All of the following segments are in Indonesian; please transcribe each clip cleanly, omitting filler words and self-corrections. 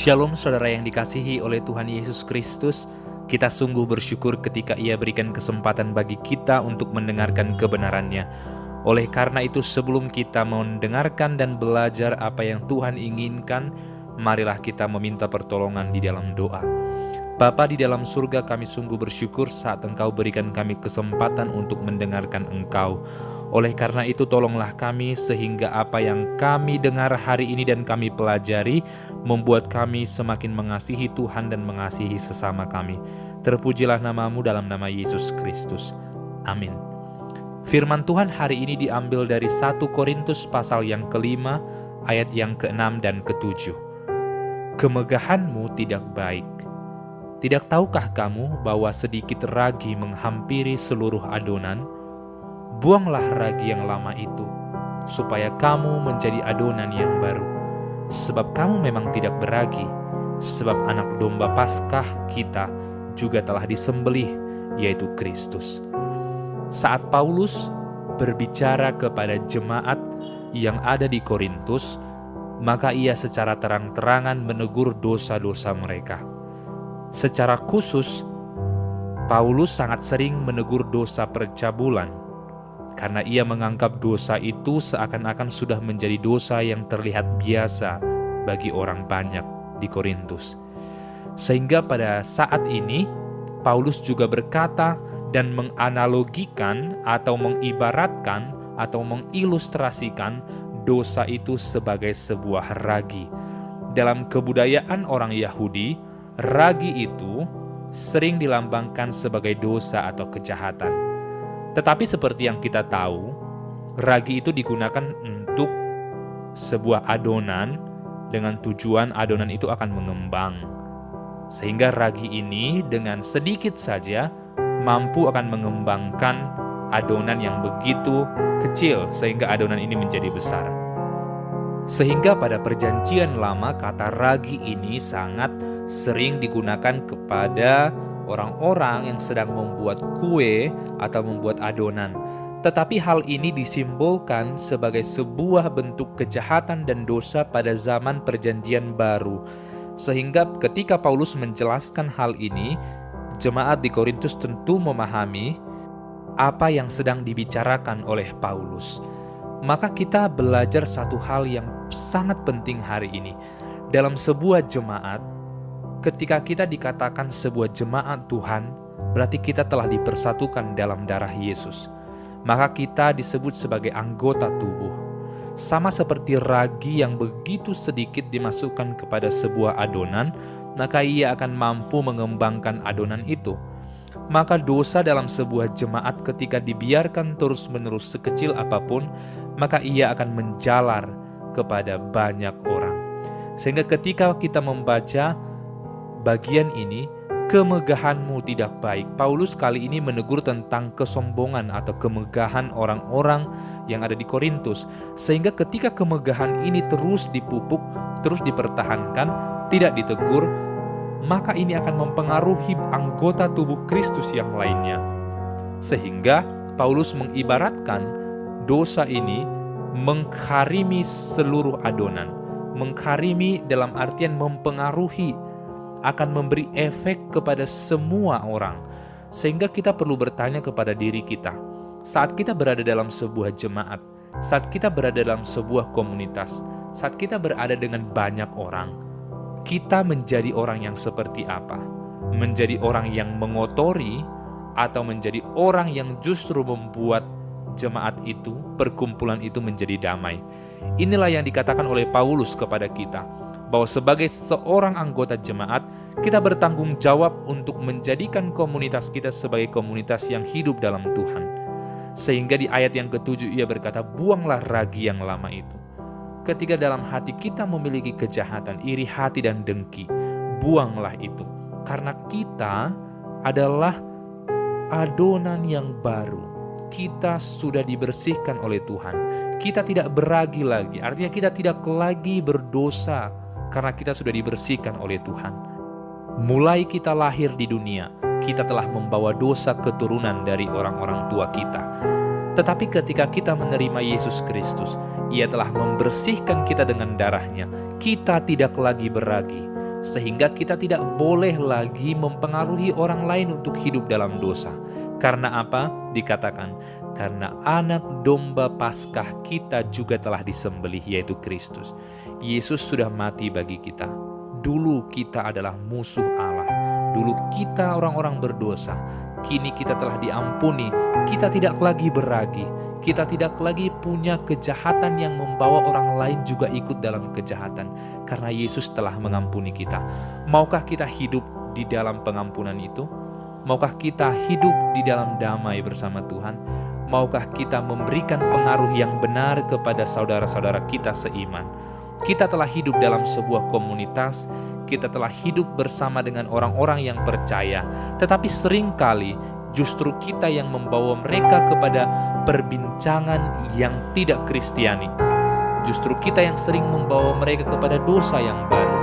Shalom saudara yang dikasihi oleh Tuhan Yesus Kristus. Kita sungguh bersyukur ketika Ia berikan kesempatan bagi kita untuk mendengarkan kebenarannya. Oleh karena itu, sebelum kita mendengarkan dan belajar apa yang Tuhan inginkan, marilah kita meminta pertolongan di dalam doa. Bapa di dalam surga, kami sungguh bersyukur saat Engkau berikan kami kesempatan untuk mendengarkan Engkau. Oleh karena itu, tolonglah kami sehingga apa yang kami dengar hari ini dan kami pelajari membuat kami semakin mengasihi Tuhan dan mengasihi sesama kami. Terpujilah nama-Mu dalam nama Yesus Kristus. Amin. Firman Tuhan hari ini diambil dari 1 Korintus pasal yang ke-5, ayat yang ke-6 dan ke-7. Kemegahanmu tidak baik. Tidak tahukah kamu bahwa sedikit ragi menghampiri seluruh adonan? Buanglah ragi yang lama itu, supaya kamu menjadi adonan yang baru. Sebab kamu memang tidak beragi, sebab anak domba Paskah kita juga telah disembelih, yaitu Kristus. Saat Paulus berbicara kepada jemaat yang ada di Korintus, maka ia secara terang-terangan menegur dosa-dosa mereka. Secara khusus, Paulus sangat sering menegur dosa percabulan, karena ia menganggap dosa itu seakan-akan sudah menjadi dosa yang terlihat biasa bagi orang banyak di Korintus. Sehingga pada saat ini, Paulus juga berkata dan menganalogikan atau mengibaratkan atau mengilustrasikan dosa itu sebagai sebuah ragi. Dalam kebudayaan orang Yahudi, ragi itu sering dilambangkan sebagai dosa atau kejahatan. Tetapi seperti yang kita tahu, ragi itu digunakan untuk sebuah adonan dengan tujuan adonan itu akan mengembang. Sehingga ragi ini dengan sedikit saja mampu akan mengembangkan adonan yang begitu kecil sehingga adonan ini menjadi besar. Sehingga pada perjanjian lama kata ragi ini sangat sering digunakan kepada orang-orang yang sedang membuat kue atau membuat adonan. Tetapi hal ini disimbolkan sebagai sebuah bentuk kejahatan dan dosa pada zaman perjanjian baru. Sehingga ketika Paulus menjelaskan hal ini, jemaat di Korintus tentu memahami apa yang sedang dibicarakan oleh Paulus. Maka kita belajar satu hal yang sangat penting hari ini. Dalam sebuah jemaat, ketika kita dikatakan sebuah jemaat Tuhan, berarti kita telah dipersatukan dalam darah Yesus. Maka kita disebut sebagai anggota tubuh. Sama seperti ragi yang begitu sedikit dimasukkan kepada sebuah adonan, maka ia akan mampu mengembangkan adonan itu. Maka dosa dalam sebuah jemaat ketika dibiarkan terus-menerus sekecil apapun, maka ia akan menjalar kepada banyak orang. Sehingga ketika kita membaca bagian ini, kemegahanmu tidak baik, Paulus kali ini menegur tentang kesombongan atau kemegahan orang-orang yang ada di Korintus. Sehingga ketika kemegahan ini terus dipupuk, terus dipertahankan, tidak ditegur, maka ini akan mempengaruhi anggota tubuh Kristus yang lainnya. Sehingga Paulus mengibaratkan dosa ini mengharimi seluruh adonan. Mengharimi dalam artian mempengaruhi, akan memberi efek kepada semua orang. Sehingga kita perlu bertanya kepada diri kita, saat kita berada dalam sebuah jemaat, saat kita berada dalam sebuah komunitas, saat kita berada dengan banyak orang, kita menjadi orang yang seperti apa? Menjadi orang yang mengotori atau menjadi orang yang justru membuat jemaat itu, perkumpulan itu menjadi damai? Inilah yang dikatakan oleh Paulus kepada kita, bahwa sebagai seorang anggota jemaat, kita bertanggung jawab untuk menjadikan komunitas kita sebagai komunitas yang hidup dalam Tuhan. Sehingga di ayat yang ke-7 ia berkata, buanglah ragi yang lama itu. Ketika dalam hati kita memiliki kejahatan, iri hati dan dengki, buanglah itu. Karena kita adalah adonan yang baru. Kita sudah dibersihkan oleh Tuhan. Kita tidak beragi lagi, artinya kita tidak lagi berdosa, karena kita sudah dibersihkan oleh Tuhan. Mulai kita lahir di dunia, kita telah membawa dosa keturunan dari orang-orang tua kita. Tetapi ketika kita menerima Yesus Kristus, Ia telah membersihkan kita dengan darahnya. Kita tidak lagi beragi. sehingga kita tidak boleh lagi mempengaruhi orang lain untuk hidup dalam dosa. Karena apa? Dikatakan, karena anak domba Paskah kita juga telah disembelih, yaitu Kristus. Yesus sudah mati bagi kita. Dulu kita adalah musuh Allah. Dulu kita orang-orang berdosa. Kini kita telah diampuni. Kita tidak lagi beragi. Kita tidak lagi punya kejahatan yang membawa orang lain juga ikut dalam kejahatan. Karena Yesus telah mengampuni kita. Maukah kita hidup di dalam pengampunan itu? Maukah kita hidup di dalam damai bersama Tuhan? Maukah kita memberikan pengaruh yang benar kepada saudara-saudara kita seiman? Kita telah hidup dalam sebuah komunitas, kita telah hidup bersama dengan orang-orang yang percaya, tetapi seringkali justru kita yang membawa mereka kepada perbincangan yang tidak Kristiani. Justru kita yang sering membawa mereka kepada dosa yang baru.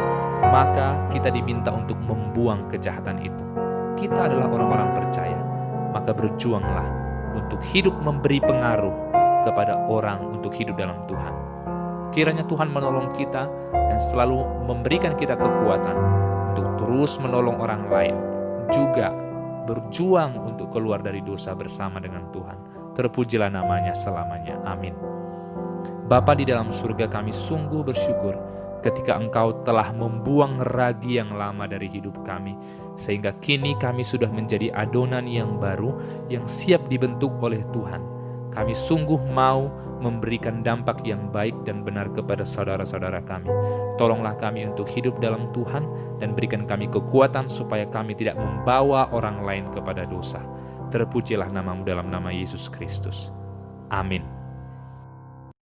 Maka kita diminta untuk membuang kejahatan itu. Kita adalah orang-orang percaya, maka berjuanglah untuk hidup memberi pengaruh kepada orang untuk hidup dalam Tuhan. Kiranya Tuhan menolong kita dan selalu memberikan kita kekuatan untuk terus menolong orang lain, juga berjuang untuk keluar dari dosa bersama dengan Tuhan. Terpujilah namanya selamanya. Amin. Bapa di dalam surga, kami sungguh bersyukur ketika Engkau telah membuang ragi yang lama dari hidup kami, sehingga kini kami sudah menjadi adonan yang baru yang siap dibentuk oleh Tuhan. Kami sungguh mau memberikan dampak yang baik dan benar kepada saudara-saudara kami. Tolonglah kami untuk hidup dalam Tuhan dan berikan kami kekuatan supaya kami tidak membawa orang lain kepada dosa. Terpujilah nama-Mu dalam nama Yesus Kristus. Amin.